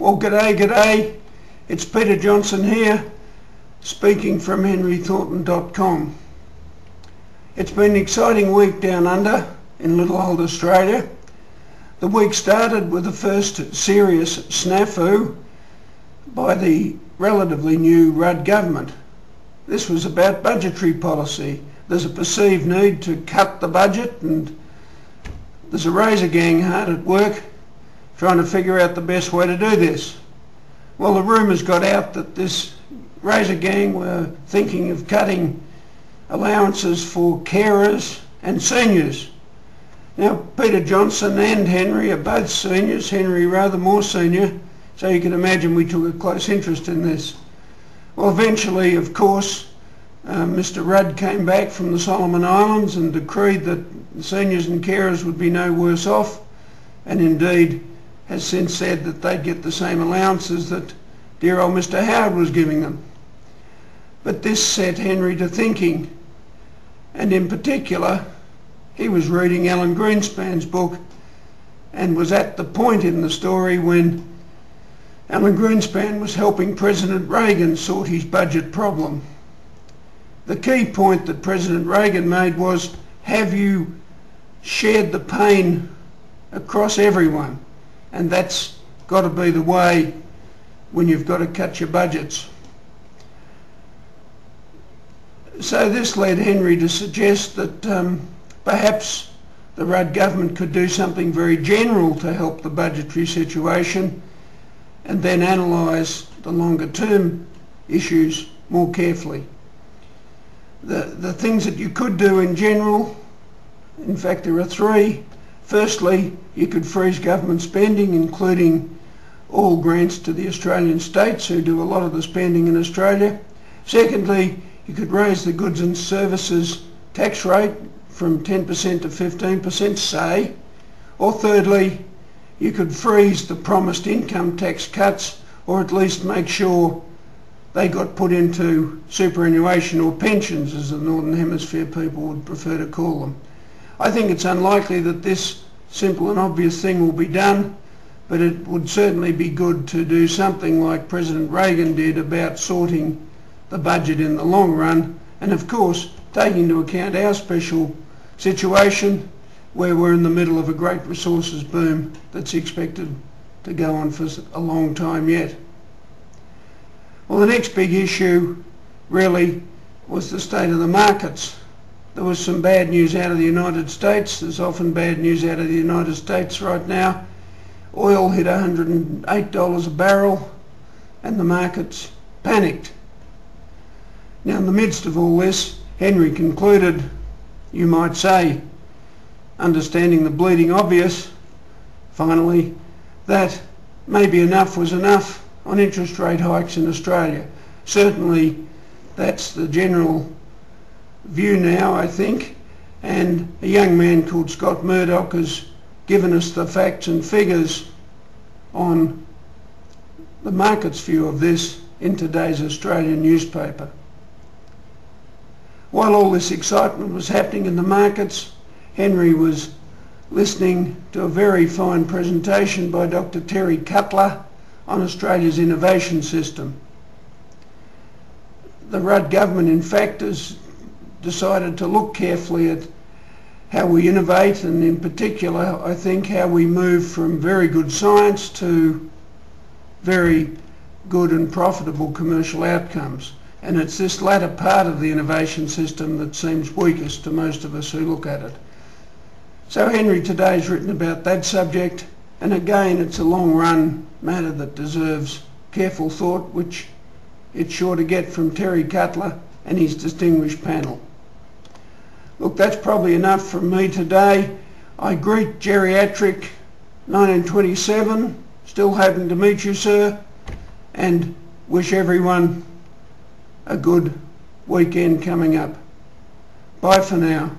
Well, g'day. It's Peter Jonson here, speaking from henrythornton.com. It's been an exciting week down under in little old Australia. The week started with the first serious snafu by the relatively new Rudd government. This was about budgetary policy. There's a perceived need to cut the budget, and there's a Razorgang hard at work trying to figure out the best way to do this. Well, the rumours got out that this Razorgang were thinking of cutting allowances for carers and seniors. Now, Peter Jonson and Henry are both seniors, Henry rather more senior, so you can imagine we took a close interest in this. Well, eventually, of course, Mr Rudd came back from the Solomon Islands and decreed that seniors and carers would be no worse off, and indeed has since said that they'd get the same allowances that dear old Mr Howard was giving them. But this set Henry to thinking, and in particular he was reading Alan Greenspan's book and was at the point in the story when Alan Greenspan was helping President Reagan sort his budget problem. The key point that President Reagan made was, have you shared the pain across everyone? And that's got to be the way when you've got to cut your budgets. So this led Henry to suggest that perhaps the Rudd government could do something very general to help the budgetary situation and then analyse the longer term issues more carefully. The things that you could do in general, in fact there are three. Firstly, you could freeze government spending, including all grants to the Australian states who do a lot of the spending in Australia. Secondly, you could raise the goods and services tax rate from 10% to 15%, say. Or thirdly, you could freeze the promised income tax cuts, or at least make sure they got put into superannuation or pensions, as the Northern Hemisphere people would prefer to call them. I think it's unlikely that this simple and obvious thing will be done, but it would certainly be good to do something like President Reagan did about sorting the budget in the long run, and of course taking into account our special situation where we're in the middle of a great resources boom that's expected to go on for a long time yet. Well, the next big issue really was the state of the markets. There was some bad news out of the United States. There's often bad news out of the United States right now. Oil hit $108 a barrel and the markets panicked. Now, in the midst of all this, Henry concluded, you might say, understanding the bleeding obvious, finally, that maybe enough was enough on interest rate hikes in Australia. Certainly that's the general view now, I think, and a young man called Scott Murdoch has given us the facts and figures on the market's view of this in today's Australian newspaper. While all this excitement was happening in the markets, Henry was listening to a very fine presentation by Dr. Terry Cutler on Australia's innovation system. The Rudd government, in fact, has decided to look carefully at how we innovate, and in particular I think how we move from very good science to very good and profitable commercial outcomes. And it's this latter part of the innovation system that seems weakest to most of us who look at it. So Henry today's written about that subject, and again it's a long run matter that deserves careful thought, which it's sure to get from Terry Cutler and his distinguished panel. Look, that's probably enough from me today. I greet Geriatric 1927, still hoping to meet you, sir, and wish everyone a good weekend coming up. Bye for now.